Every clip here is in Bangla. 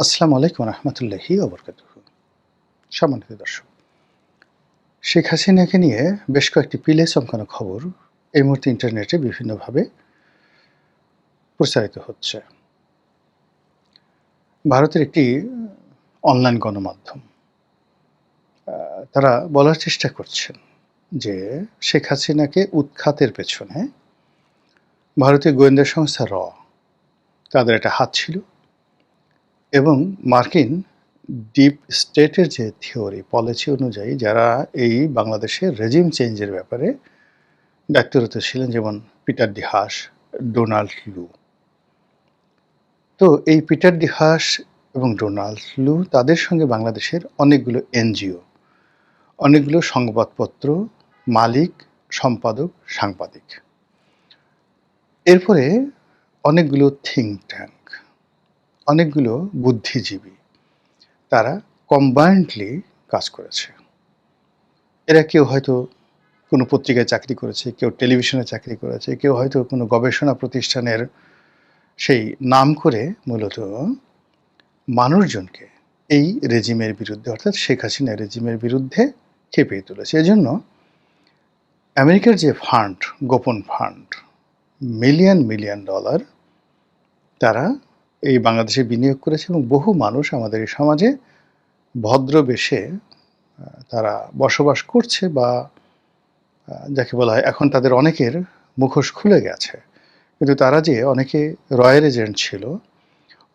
আসসালামু আলাইকুম রহমতুল্লাহি ওবরকাতুহু। সম্মানিত দর্শক, শেখ হাসিনাকে নিয়ে বেশ কয়েকটি পিলে চমকানো খবর এই মুহূর্তে ইন্টারনেটে বিভিন্নভাবে প্রচারিত হচ্ছে। ভারতের একটি অনলাইন গণমাধ্যম তারা বলার চেষ্টা করছেন যে শেখ হাসিনাকে উৎখাতের পেছনে ভারতীয় গোয়েন্দা সংস্থা তাদের একটা হাত ছিল এবং মার্কিন ডিপ স্টেটের যে থিওরি পলিসি অনুযায়ী যারা এই বাংলাদেশের রেজিম চেঞ্জের ব্যাপারে দায়িত্বরত ছিলেন, যেমন পিটার ডি হাস, ডোনাল্ড লু। তো এই পিটার ডি হাস এবং ডোনাল্ড লু তাদের সঙ্গে বাংলাদেশের অনেকগুলো এনজিও, অনেকগুলো সংবাদপত্র মালিক, সম্পাদক, সাংবাদিক, এরপরে অনেকগুলো থিঙ্ক ট্যাঙ্ক, অনেকগুলো বুদ্ধিজীবী, তারা কম্বাইন্ডলি কাজ করেছে। এরা কেউ হয়তো কোনো পত্রিকায় চাকরি করেছে, কেউ টেলিভিশনে চাকরি করেছে, কেউ হয়তো কোনো গবেষণা প্রতিষ্ঠানের সেই নাম করে মূলত মানুষজনকে এই রেজিমের বিরুদ্ধে, অর্থাৎ শেখ হাসিনা রেজিমের বিরুদ্ধে খেপিয়ে তুলেছে। এজন্য আমেরিকার যে ফান্ড, গোপন ফান্ড, মিলিয়ন মিলিয়ন ডলার তারা এই বাংলাদেশে বিনিয়োগ করেছে এবং বহু মানুষ আমাদের এই সমাজে ভদ্রবেশে তারা বসবাস করছে, বা যাকে বলা হয় এখন তাদের অনেকের মুখোশ খুলে গেছে। কিন্তু তারা যে অনেকে রয়্যাল এজেন্ট ছিল,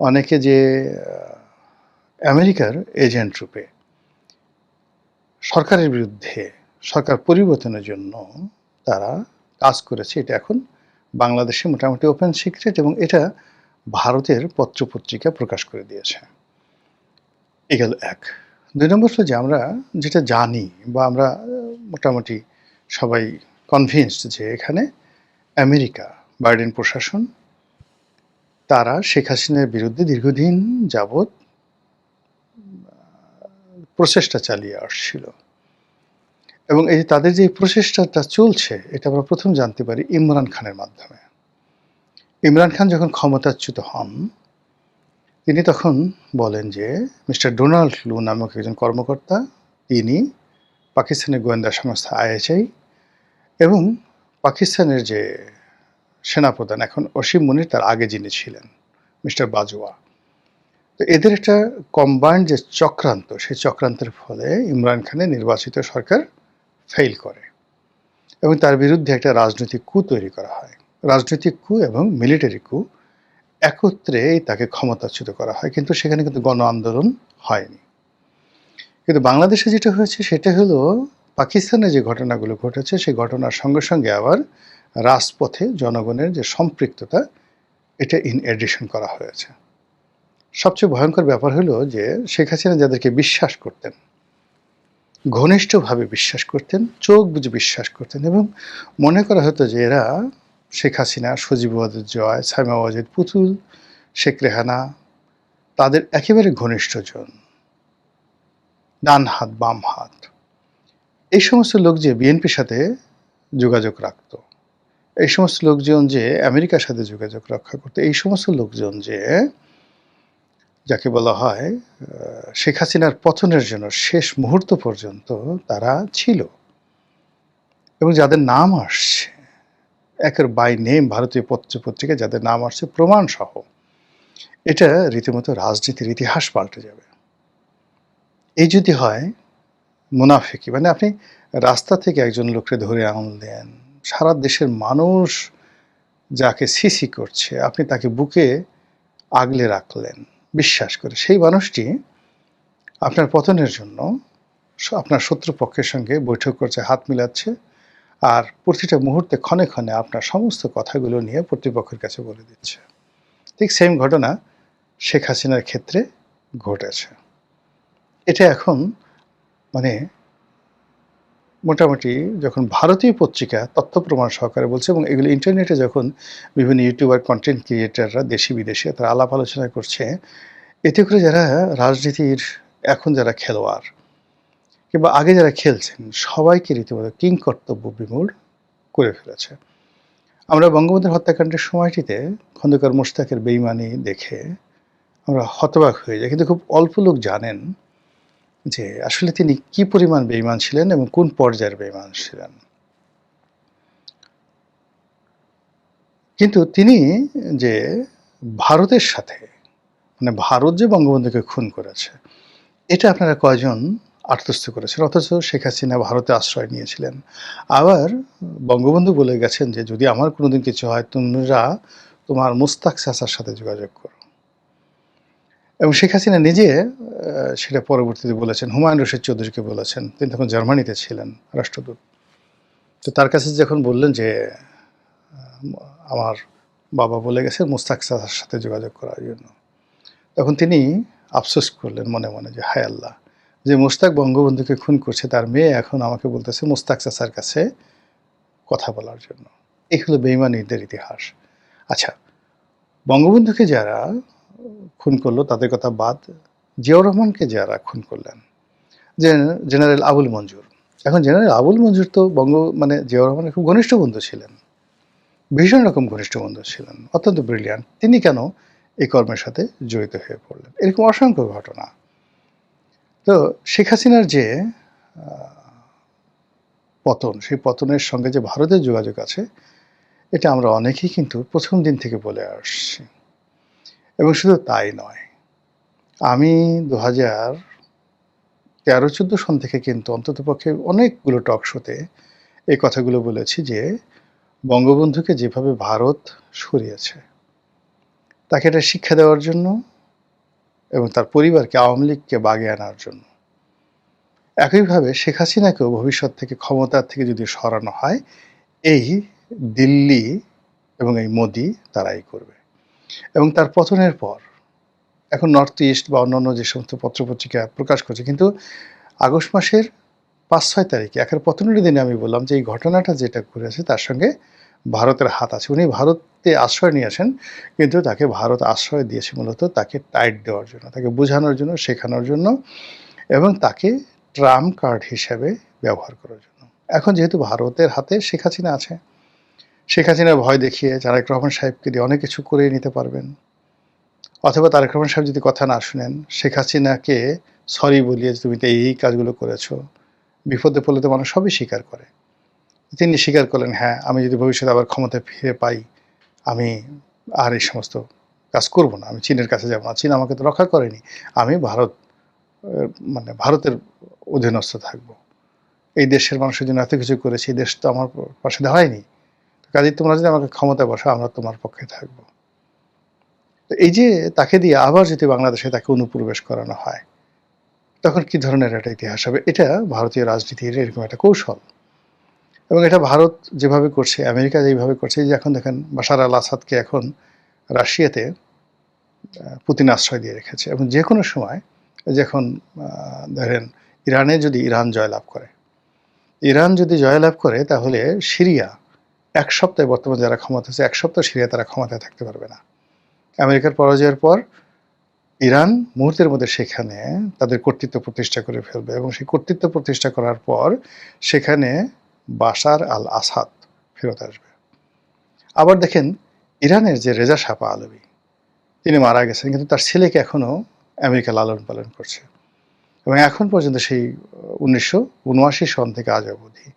অনেকে যে আমেরিকার এজেন্ট রূপে সরকারের বিরুদ্ধে, সরকার পরিবর্তনের জন্য তারা কাজ করেছে, এটা এখন বাংলাদেশে মোটামুটি ওপেন সিক্রেট, এবং এটা ভারতের পত্রপত্রিকা প্রকাশ করে দিয়েছে। এ গেল এক। ২ নম্বর হলো যে আমরা যেটা জানি বা আমরা মোটামুটি সবাই কনভিন্সড যে এখানে আমেরিকা, বাইডেন প্রশাসন তারা শেখ হাসিনার বিরুদ্ধে দীর্ঘদিন যাবৎ প্রচেষ্টা চালিয়ে আসছিল, এবং এই যে তাদের যে প্রচেষ্টাটা চলছে এটা আমরা প্রথম জানতে পারি ইমরান খানের মাধ্যমে। ইমরান খান যখন ক্ষমতাচ্যুত হন, তিনি তখন বলেন যে মিস্টার ডোনাল্ড লু নামক একজন কর্মকর্তা, তিনি পাকিস্তানের গোয়েন্দা সংস্থা আইএসআই এবং পাকিস্তানের যে সেনাপ্রধান এখন অসীম মুনির, তার আগে যিনি ছিলেন মিস্টার বাজওয়া, তো এদের একটা কম্বাইন্ড যে চক্রান্ত, সেই চক্রান্তের ফলে ইমরান খানের নির্বাচিত সরকার ফেইল করে এবং তার বিরুদ্ধে একটা রাজনৈতিক কু তৈরি করা হয়। রাজনৈতিক কু এবং মিলিটারি কু একত্রে তাকে ক্ষমতাচ্যুত করা হয়, কিন্তু সেখানে কিন্তু গণ আন্দোলন হয়নি। কিন্তু বাংলাদেশে যেটা হয়েছে সেটা হলো পাকিস্তানে যে ঘটনাগুলো ঘটেছে সেই ঘটনার সঙ্গে সঙ্গে আবার রাজপথে জনগণের যে সম্পৃক্ততা, এটা ইন এডিশন করা হয়েছে। সবচেয়ে ভয়ঙ্কর ব্যাপার হলো যে শেখ হাসিনা যাদেরকে বিশ্বাস করতেন, ঘনিষ্ঠভাবে বিশ্বাস করতেন, চোখ বুজে বিশ্বাস করতেন, এবং মনে করা হতো যে এরা শেখ হাসিনা, সজীব ওয়াজেদ জয়, সাইমা ওয়াজেদ পুতুল, শেখ রেহানা তাদের একেবারে ঘনিষ্ঠজন, ডান হাত বাম হাত। এই সমস্ত লোক যে বিএনপির সাথে যোগাযোগ রাখত, এই সমস্ত লোকজন যে আমেরিকার সাথে যোগাযোগ রক্ষা করতো, এই সমস্ত লোকজন যে যাকে বলা হয় শেখ হাসিনার পতনের জন্য শেষ মুহূর্ত পর্যন্ত তারা ছিল, এবং যাদের নাম আসছে একের বাই নেম ভারতীয় পত্রপত্রিকায়, যাদের নাম আসছে প্রমাণ সহ, এটা রীতিমতো রাজনীতির ইতিহাস পাল্টে যাবে। এই যদি হয় মুনাফিকি, মানে আপনি রাস্তা থেকে একজন লোককে ধরে আনলেন, সারা দেশের মানুষ যাকে সিসি করছে, আপনি তাকে বুকে আগলে রাখলেন বিশ্বাস করে, সেই মানুষটি আপনার পতনের জন্য আপনার শত্রুপক্ষের সঙ্গে বৈঠক করছে, হাত মিলাচ্ছে, আর প্রতিটা মুহূর্তে ক্ষণে ক্ষণে আপনার সমস্ত কথাগুলো নিয়ে প্রতিপক্ষের কাছে বলে দিচ্ছে। ঠিক সেম ঘটনা শেখ হাসিনার ক্ষেত্রে ঘটেছে। এটা এখন মানে মোটামুটি যখন ভারতীয় পত্রিকা তথ্য প্রমাণ সহকারে বলছে, এবং এগুলো ইন্টারনেটে যখন বিভিন্ন ইউটিউবার, কন্টেন্ট ক্রিয়েটাররা দেশি বিদেশে তারা আলাপ আলোচনা করছে, এতে করে যারা রাজনীতির এখন যারা খেলোয়াড় কিংবা আগে যারা খেলছেন সবাইকে রীতিমতো কিংকর্তব্য বিমূঢ় করে ফেলেছে। আমরা বঙ্গবন্ধুর হত্যাকাণ্ডের সময়টিতে খন্দকার মোশতাকের বেইমানি দেখে আমরা হতবাক হয়ে যাই। কিন্তু খুব অল্প লোক জানেন যে আসলে তিনি কি পরিমাণ বেঈমান ছিলেন এবং কোন পর্যায়ের বেঈমান ছিলেন। কিন্তু তিনি যে ভারতের সাথে মানে ভারত যে বঙ্গবন্ধুকে খুন করেছে, এটা আপনারা কয়জন আত্মস্থ করেছেন? অথচ শেখ হাসিনা ভারতে আশ্রয় নিয়েছিলেন। আবার বঙ্গবন্ধু বলে গেছেন যে, "যদি আমার কোনোদিন কিছু হয় তোমরা তোমার মুস্তাক চাচার সাথে যোগাযোগ করো।" এবং শেখ হাসিনা নিজে সেটা পরবর্তীতে বলেছেন, হুমায়ূন রশীদ চৌধুরীকে বলেছেন। তিনি তখন জার্মানিতে ছিলেন রাষ্ট্রদূত। তো তার কাছে যখন বললেন যে, "আমার বাবা বলে গেছে মুস্তাক চাচার সাথে যোগাযোগ করার জন্য।" তখন তিনি আফসোস করলেন মনে, মনে যে, "হায় আল্লাহ! যে মুশতাক বঙ্গবন্ধুকে খুন করছে তার মেয়ে এখন আমাকে বলতেছে মুস্তাক চাচার কাছে কথা বলার জন্য।" এই হলো বেঈমানিদের ইতিহাস। আচ্ছা, বঙ্গবন্ধুকে যারা খুন করলো তাদের কথা বাদ, জিয়াউর রহমানকে যারা খুন করলেন, জেনারেল আবুল মঞ্জুর। এখন জেনারেল আবুল মঞ্জুর তো মানে জিয়াউর রহমানের খুব ঘনিষ্ঠ বন্ধু ছিলেন। ভীষণ রকম ঘনিষ্ঠ বন্ধু ছিলেন। অত্যন্ত ব্রিলিয়ান্ট। তিনি কেন এই কর্মের সাথে জড়িত হয়ে পড়লেন? এরকম অসংখ্য ঘটনা। তো শেখ হাসিনার যে আ পতন, সেই পতনের সঙ্গে যে ভারতের যোগাযোগ আছে, এটা আমরা অনেকেই কিন্তু ১ম দিন থেকে বলে আসছি। এবং শুধু তাই নয়। আমি ২০১৩-১৪ সন থেকে কিন্তু অন্ততপক্ষে অনেকগুলো টক শোতে এই কথাগুলো বলেছি যে, বঙ্গবন্ধুকে যেভাবে ভারত সরিয়েছে, তাকে এটা শিক্ষা দেওয়ার জন্য এবং তার পরিবারকে আওয়ামী লীগকে বাগে আনার জন্য। একইভাবে শেখ হাসিনাকেও ভবিষ্যৎ থেকে ক্ষমতার থেকে যদি সরানো হয়, এই দিল্লি এবং এই মোদি তারাই করবে। এবং তার পতনের পর এখন নর্থ ইস্ট বা অন্যান্য যে সমস্ত পত্রপত্রিকা প্রকাশ করছে, কিন্তু আগস্ট মাসের ৫-৬ তারিখে একের পতনের দিনে আমি বললাম যে এই ঘটনাটা যেটা ঘটেছে তার সঙ্গে ভারতের হাত আছে। উনি ভারতে আশ্রয় নিয়েছেন, কিন্তু তাকে ভারত আশ্রয় দিয়েছে মূলত তাকে টাইট দেওয়ার জন্য, তাকে বোঝানোর জন্য, শেখানোর জন্য এবং তাকে ট্রাম্প কার্ড হিসেবে ব্যবহার করার জন্য। এখন যেহেতু ভারতের হাতে শেখ হাসিনা আছে, শেখ হাসিনার ভয় দেখিয়ে তারেক রহমান সাহেবকে দিয়ে অনেক কিছু করিয়ে নিতে পারবেন। অথবা তারেক রহমান সাহেব যদি কথা না শুনেন, শেখ হাসিনাকে সরি বলিয়ে তুমি তো এই কাজগুলো করেছো। বিপদে পড়লে তো মানুষ সবই স্বীকার করে। তিনি স্বীকার করলেন, হ্যাঁ, আমি যদি ভবিষ্যতে আবার ক্ষমতায় ফিরে পাই, আমি আর এই সমস্ত কাজ করব না। আমি চীনের কাছে যাব না। চীন আমাকে তো রক্ষা করেনি। আমি মানে ভারতের অধীনস্থ থাকব। এই দেশের মানুষের জন্য এত কিছু করেছি, এই দেশ তো আমার পাশে দাঁড়ায়নি। কাজেই তোমরা যদি আমাকে ক্ষমতায় বসাও, আমরা তোমার পক্ষে থাকব। তো এই যে তাকে দিয়ে আবার যদি বাংলাদেশে তাকে অনুপ্রবেশ করানো হয়, তখন কি ধরনের একটা ইতিহাস হবে? এটা ভারতীয় রাজনীতির এরকম একটা কৌশল। এবং এটা ভারত যেভাবে করছে, আমেরিকা যেভাবে করছে, এই যে এখন দেখেন বাশার আল আসাদকে এখন রাশিয়াতে পুতিন আশ্রয় দিয়ে রেখেছে এবং যেকোনো সময় যখন ধরেন ইরান জয়লাভ করে, ইরান যদি জয়লাভ করে তাহলে সিরিয়া ১ সপ্তাহে বর্তমানে যারা ক্ষমতায় আছে ১ সপ্তাহ সিরিয়া তারা ক্ষমতায় থাকতে পারবে না। আমেরিকার পরাজয়ের পর ইরান মুহূর্তের মধ্যে সেখানে তাদের কর্তৃত্ব প্রতিষ্ঠা করে ফেলবে এবং সেই কর্তৃত্ব প্রতিষ্ঠা করার পর সেখানে বাশার আল আসাদ ফেরত আসবে। আবার দেখেন ইরানের যে রেজা শাহ পাহলভি, তিনি মারা গেছেন, কিন্তু তার ছেলেকে এখনও আমেরিকা লালন পালন করছে এবং এখন পর্যন্ত সেই ১৯৭৯ সন থেকে আজ অবধি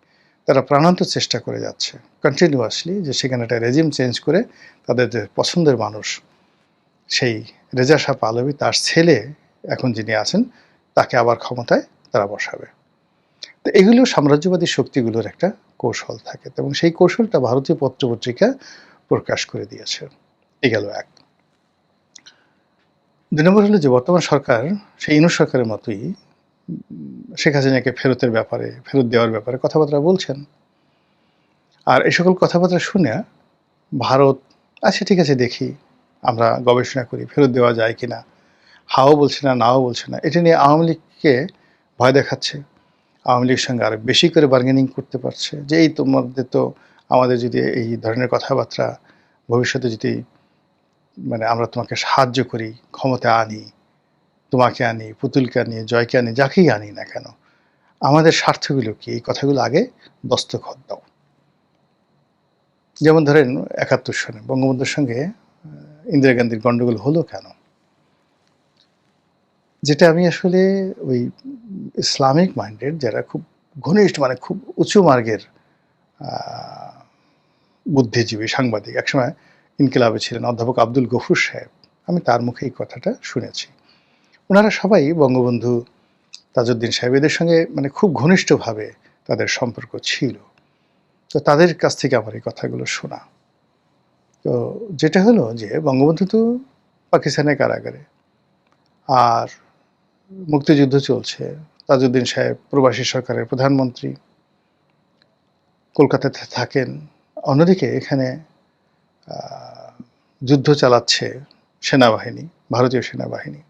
তারা প্রাণান্ত চেষ্টা করে যাচ্ছে কন্টিনিউয়াসলি যে সেখানে একটা রেজিম চেঞ্জ করে তাদের যে পছন্দের মানুষ সেই রেজা শাহ পাহলভি তার ছেলে এখন যিনি আছেন তাকে আবার ক্ষমতায় তারা বসাবে। তো এগুলো সাম্রাজ্যবাদী শক্তিগুলোর একটা কৌশল থাকে এবং সেই কৌশলটা ভারতীয় পত্রপত্রিকা প্রকাশ করে দিয়েছে। এই গেল এক। ২ নম্বর হলো যে বর্তমান সরকার সেই ইউনূস সরকারের মতোই শেখ হাসিনাকে ফেরত দেওয়ার ব্যাপারে কথাবার্তা বলছেন। আর এই সকল কথাবার্তা শুনে ভারত, আচ্ছা ঠিক আছে দেখি, আমরা গবেষণা করি ফেরত দেওয়া যায় কিনা। হাও বলছে না, নাও বলছে না। এটা নিয়ে আওয়ামী লীগকে ভয় দেখাচ্ছে। আওয়ামী লীগের সঙ্গে আরো বেশি করে বার্গেনিং করতে পারছে যে এই তোমাদের তো আমাদের যদি এই ধরনের কথাবার্তা ভবিষ্যতে যদি মানে আমরা তোমাকে সাহায্য করি, ক্ষমতায় আনি, তোমাকে আনি, পুতুলকে আনি, জয়কে আনি, যাকেই আনি না কেন, আমাদের স্বার্থগুলো কি? এই কথাগুলো আগে দস্তখত দাও। যেমন ধরেন ৭১ সনে বঙ্গবন্ধুর সঙ্গে ইন্দিরা গান্ধীর গন্ডগোল হলো কেন? যেটা আমি আসলে ওই ইসলামিক মাইন্ডেড যারা খুব ঘনিষ্ঠ মানে খুব উঁচু মার্গের আ বুদ্ধিজীবী, সাংবাদিক একসময় ইনকিলাবে ছিলেন অধ্যাপক আব্দুল গফুর সাহেব। আমি তার মুখে এই কথাটা শুনেছি। উনারা সবাই বঙ্গবন্ধু, তাজউদ্দিন সাহেব এদের সঙ্গে মানে খুব ঘনিষ্ঠভাবে তাদের সম্পর্ক ছিল। তো তাদের কাছ থেকে আমার এই কথাগুলো শোনা। তো যেটা হলো যে বঙ্গবন্ধু তো পাকিস্তানের কারাগারে। আর মুক্তিযুদ্ধ চলছে। তাজউদ্দিন সাহেব প্রবাসী সরকারের প্রধানমন্ত্রী। কলকাতাতে থাকেন। অন্যদিকে এখানে আ যুদ্ধ চালাচ্ছে সেনাবাহিনী, ভারতীয় সেনাবাহিনী।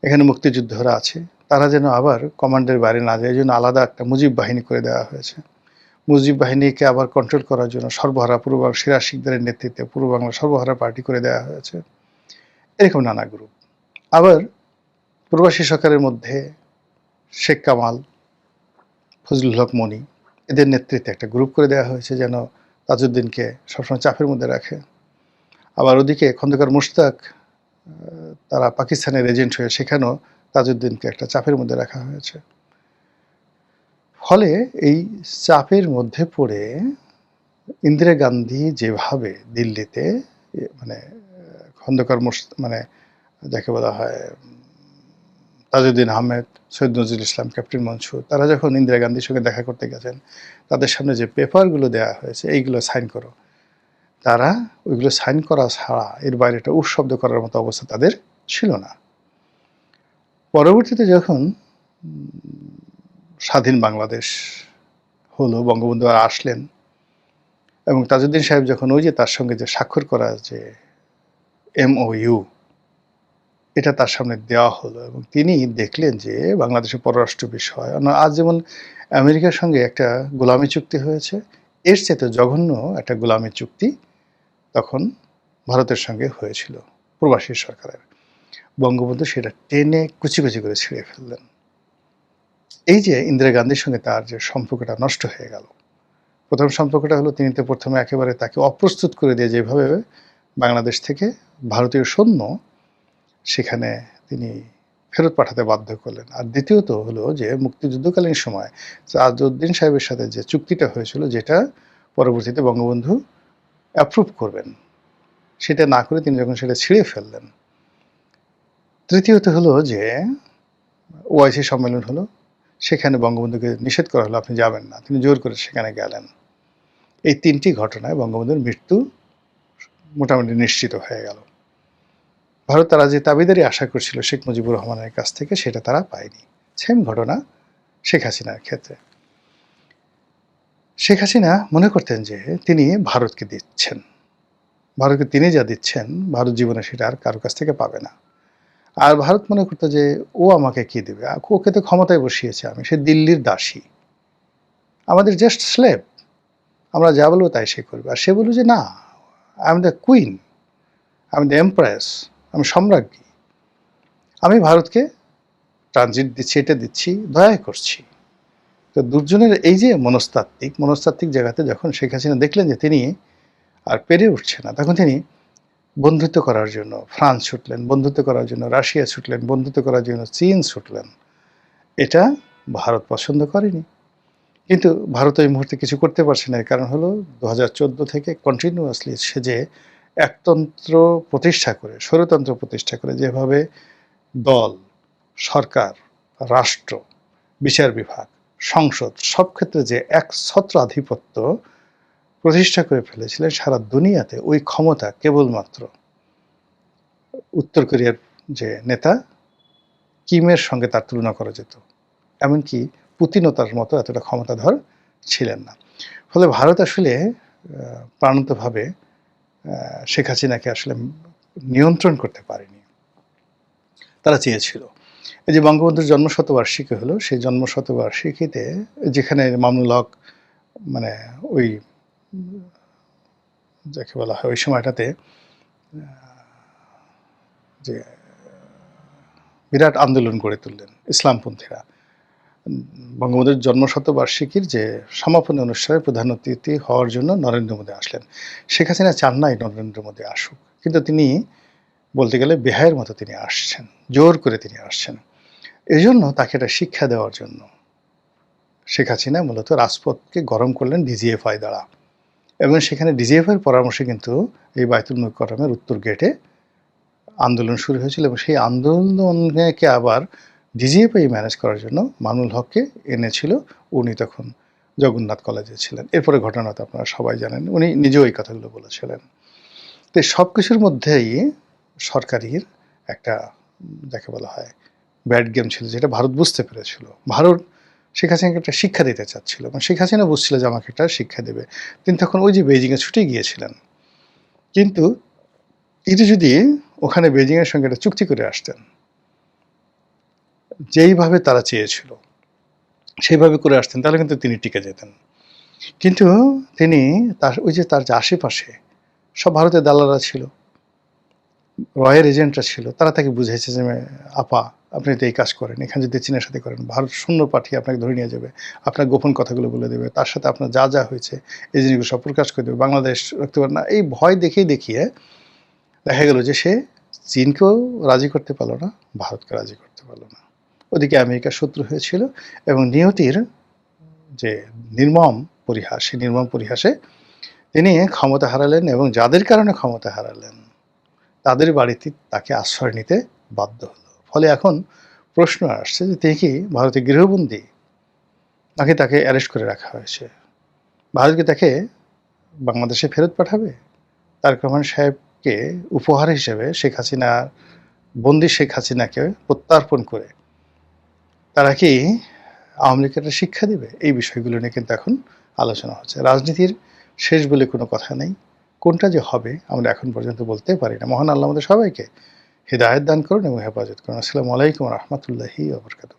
এখানে মুক্তিযোদ্ধারা আছে। তারা যেন আবার কমান্ডের বাইরে না যায় এজন্য আলাদা একটা মুজিব বাহিনী করে দেওয়া হয়েছে। মুজিব বাহিনীকে আবার কন্ট্রোল করার জন্য সর্বহারা সিরাজ শিকদারের নেতৃত্বে পূর্ব বাংলা সর্বহারা পার্টি করে দেওয়া হয়েছে। এরকম নানা গ্রুপ। আবার প্রবাসী সরকারের মধ্যে শেখ কামাল, ফজলুল হক মনি এদের নেতৃত্বে একটা গ্রুপ করে দেওয়া হয়েছে যেন তাজউদ্দিনকে সবসময় চাপের মধ্যে রাখে। আবার ওদিকে খন্দকার মোশতাক তারা পাকিস্তানের এজেন্ট হয়ে সেখানেও তাজউদ্দিনকে একটা চাপের মধ্যে রাখা হয়েছে। ফলে এই চাপের মধ্যে পড়ে ইন্দিরা গান্ধী যেভাবে দিল্লিতে মানে খন্দকার মানে যাকে বলা হয় তাজউদ্দিন আহমেদ, সৈয়দ নজরুল ইসলাম, ক্যাপ্টেন মনসুর তারা যখন ইন্দিরা গান্ধীর সঙ্গে দেখা করতে গেছেন তাদের সামনে যে পেপারগুলো দেওয়া হয়েছে এইগুলো সাইন করো, তারা ওইগুলো সাইন করা ছাড়া এর বাইরে একটা শব্দ করার মতো অবস্থা তাদের ছিল না। পরবর্তীতে যখন স্বাধীন বাংলাদেশ হলো, বঙ্গবন্ধু আর আসলেন এবং তাজউদ্দিন সাহেব যখন ওই যে তার সঙ্গে যে স্বাক্ষর করা যে MOU এটা তার সামনে দেওয়া হলো এবং তিনি দেখলেন যে বাংলাদেশের পররাষ্ট্র বিষয় আজ যেমন আমেরিকার সঙ্গে একটা গোলামী চুক্তি হয়েছে, এর চেয়ে জঘন্য একটা গোলামী চুক্তি তখন ভারতের সঙ্গে হয়েছিল প্রবাসী সরকারের। বঙ্গবন্ধু সেটা টেনে কুচি কুচি করে ছিঁড়ে ফেললেন। এই যে ইন্দিরা গান্ধীর সঙ্গে তার যে সম্পর্কটা নষ্ট হয়ে গেল, প্রথম সম্পর্কটা হলো তিনি তো প্রথমে একেবারে তাকে অপ্রস্তুত করে দিয়ে যেভাবে বাংলাদেশ থেকে ভারতীয় সৈন্য সেখানে তিনি ফেরত পাঠাতে বাধ্য করলেন। আর দ্বিতীয়ত হলো যে মুক্তিযুদ্ধকালীন সময় তাজউদ্দিন সাহেবের সাথে যে চুক্তিটা হয়েছিল যেটা পরবর্তীতে বঙ্গবন্ধু অ্যাপ্রুভ করবেন, সেটা না করে তিনি যখন সেটা ছিঁড়ে ফেললেন। তৃতীয়ত হলো যে OIC সম্মেলন হলো, সেখানে বঙ্গবন্ধুকে নিষেধ করা হলো আপনি যাবেন না, তিনি জোর করে সেখানে গেলেন। এই তিনটি ঘটনায় বঙ্গবন্ধুর মৃত্যু মোটামুটি নিশ্চিত হয়ে গেল। ভারত তারা যে দাবিদারি আশা করছিল শেখ মুজিবুর রহমানের কাছ থেকে সেটা তারা পায়নি। সেম ঘটনা শেখ হাসিনার ক্ষেত্রে। শেখ হাসিনা মনে করতেন যে তিনি ভারতকে দিচ্ছেন, ভারতকে তিনি যা দিচ্ছেন ভারত জীবনে সেটা আর কারো কাছ থেকে পাবে না। আর ভারত মনে করতো যে ও আমাকে কি দেবে, ওকে তো ক্ষমতায় বসিয়েছে আমি, সে দিল্লির দাসী, আমাদের জাস্ট স্লেভ, আমরা যা বলবো তাই সে করবে। আর সে বলল যে না, I am the queen, I am the empress, আমি সম্রাজ্ঞী, আমি ভারতকে ট্রানজিট দিচ্ছি, এটা দিচ্ছি, দয়া করছি। তো দুর্জনের এই যে মনস্তাত্ত্বিক জায়গাতে যখন শেখ হাসিনা দেখলেন যে তিনি আর পেরে উঠছে না, তখন তিনি বন্ধুত্ব করার জন্য ফ্রান্স ছুটলেন, বন্ধুত্ব করার জন্য রাশিয়া ছুটলেন, বন্ধুত্ব করার জন্য চীন ছুটলেন। এটা ভারত পছন্দ করেনি। কিন্তু ভারত এই মুহূর্তে কিছু করতে পারছে না। এর কারণ হলো 2014 থেকে কন্টিনিউয়াসলি সে যে একতন্ত্র প্রতিষ্ঠা করে, স্বৈরতন্ত্র প্রতিষ্ঠা করে যেভাবে দল, সরকার, রাষ্ট্র, বিচার বিভাগ, সংসদ সব ক্ষেত্রে যে একছত্রাধিপত্য প্রতিষ্ঠা করে ফেলেছিলেন সারা দুনিয়াতে, ওই ক্ষমতা কেবলমাত্র উত্তর কোরিয়ার যে নেতা কিমের সঙ্গে তার তুলনা করা যেত। এমনকি পুতিনও তার মতো এতটা ক্ষমতাধর ছিলেন না। ফলে ভারত আসলে প্রাণান্তভাবে শেখ হাসিনাকে আসলে নিয়ন্ত্রণ করতে পারেনি। তারা চেয়েছিল এই যে বঙ্গবন্ধুর জন্মশতবার্ষিকী হলো, সেই জন্মশতবার্ষিকীতে যেখানে মামুনুল হক মানে ওই যাকে বলা হয় ওই সময়টাতে যে বিরাট আন্দোলন গড়ে তুললেন ইসলামপন্থীরা, বঙ্গবন্ধুর জন্মশতবার্ষিকীর যে সমাপনী অনুষ্ঠানে প্রধান অতিথি হওয়ার জন্য নরেন্দ্র মোদী আসলেন। শেখ হাসিনা চান নাই নরেন্দ্র মোদী আসুক, কিন্তু তিনি বলতে গেলে বেহায়ের মতো তিনি আসছেন। জোর করে তিনি আসছেন। এজন্য তাকে একটা শিক্ষা দেওয়ার জন্য শেখ হাসিনা মূলত রাজপথকে গরম করলেন ডিজিএফআই দ্বারা। এবং সেখানে ডিজিএফআইয়ের পরামর্শে কিন্তু এই বায়তুল মুকাররমের উত্তর গেটে আন্দোলন শুরু হয়েছিল এবং সেই আন্দোলনকে আবার ডিজিএফআই ম্যানেজ করার জন্য মামুনুল হককে এনেছিল। উনি তখন জগন্নাথ কলেজে ছিলেন। এরপরে ঘটনা তো আপনারা সবাই জানেন। উনি নিজেও এই কথাগুলো বলেছিলেন। তো সবকিছুর মধ্যেই সরকারের একটা যাকে বলা হয় ব্যাড গেম ছিল, যেটা ভারত বুঝতে পেরেছিল। ভারত শেখ হাসিনাকে একটা শিক্ষা দিতে চাচ্ছিল এবং শেখ হাসিনা বুঝছিল যে আমাকে একটা শিক্ষা দেবে। তিনি তখন ওই যে বেইজিংয়ে ছুটে গিয়েছিলেন। কিন্তু তিনি যদি ওখানে বেইজিংয়ের সঙ্গে একটা চুক্তি করে আসতেন, যেইভাবে তারা চেয়েছিল সেইভাবে করে আসতেন, তাহলে কিন্তু তিনি টিকে যেতেন। কিন্তু তিনি ওই যে তার যে আশেপাশে সব ভারতের দালালরা ছিল, রয়ের এজেন্টরা ছিল, তারা তাকে বুঝাইছে যে আপা আপনি তো এই কাজ করেন, এখানে যদি চীনের সাথে করেন ভারত সৈন্য পাঠিয়ে আপনাকে ধরে নিয়ে যাবে, আপনার গোপন কথাগুলো বলে দেবে, তার সাথে আপনার যা যা হয়েছে এই জিনিসগুলো সব প্রকাশ করে দেবে, বাংলাদেশ রাখতে পারে না। এই ভয় দেখিয়ে দেখা গেল যে সে চীনকেও রাজি করতে পারলো না, ভারতকে রাজি করতে পারলো না। ওদিকে আমেরিকার শত্রু হয়েছিল এবং নিয়তির যে নির্মম পরিহাস, সেই নির্মম পরিহাসে তিনি ক্ষমতা হারালেন এবং যাদের কারণে ক্ষমতা হারালেন তাদের বাড়িতে তাকে আশ্রয় নিতে বাধ্য হলো। ফলে এখন প্রশ্ন আসছে যে তিনি কি ভারতে গৃহবন্দী, নাকি তাকে অ্যারেস্ট করে রাখা হয়েছে? ভারতকে তাকে বাংলাদেশে ফেরত পাঠাবে? তারেক রহমান সাহেবকে উপহার হিসেবে বন্দী শেখ হাসিনাকে প্রত্যার্পণ করে তারা কি আওয়ামী লীগকে একটা শিক্ষা দিবে? এই বিষয়গুলো নিয়ে কিন্তু এখন আলোচনা হচ্ছে। রাজনীতির শেষ বলে কোনো কথা নেই। কোনটা যে হবে আমরা এখন পর্যন্ত বলতে পারি না। মহান আল্লাহ আমাদের সবাইকে হিদায়াত দান করুন এবং হেফাজত করুন। আসসালামু আলাইকুম ওয়া রাহমাতুল্লাহি ওয়া বারাকাতুহু।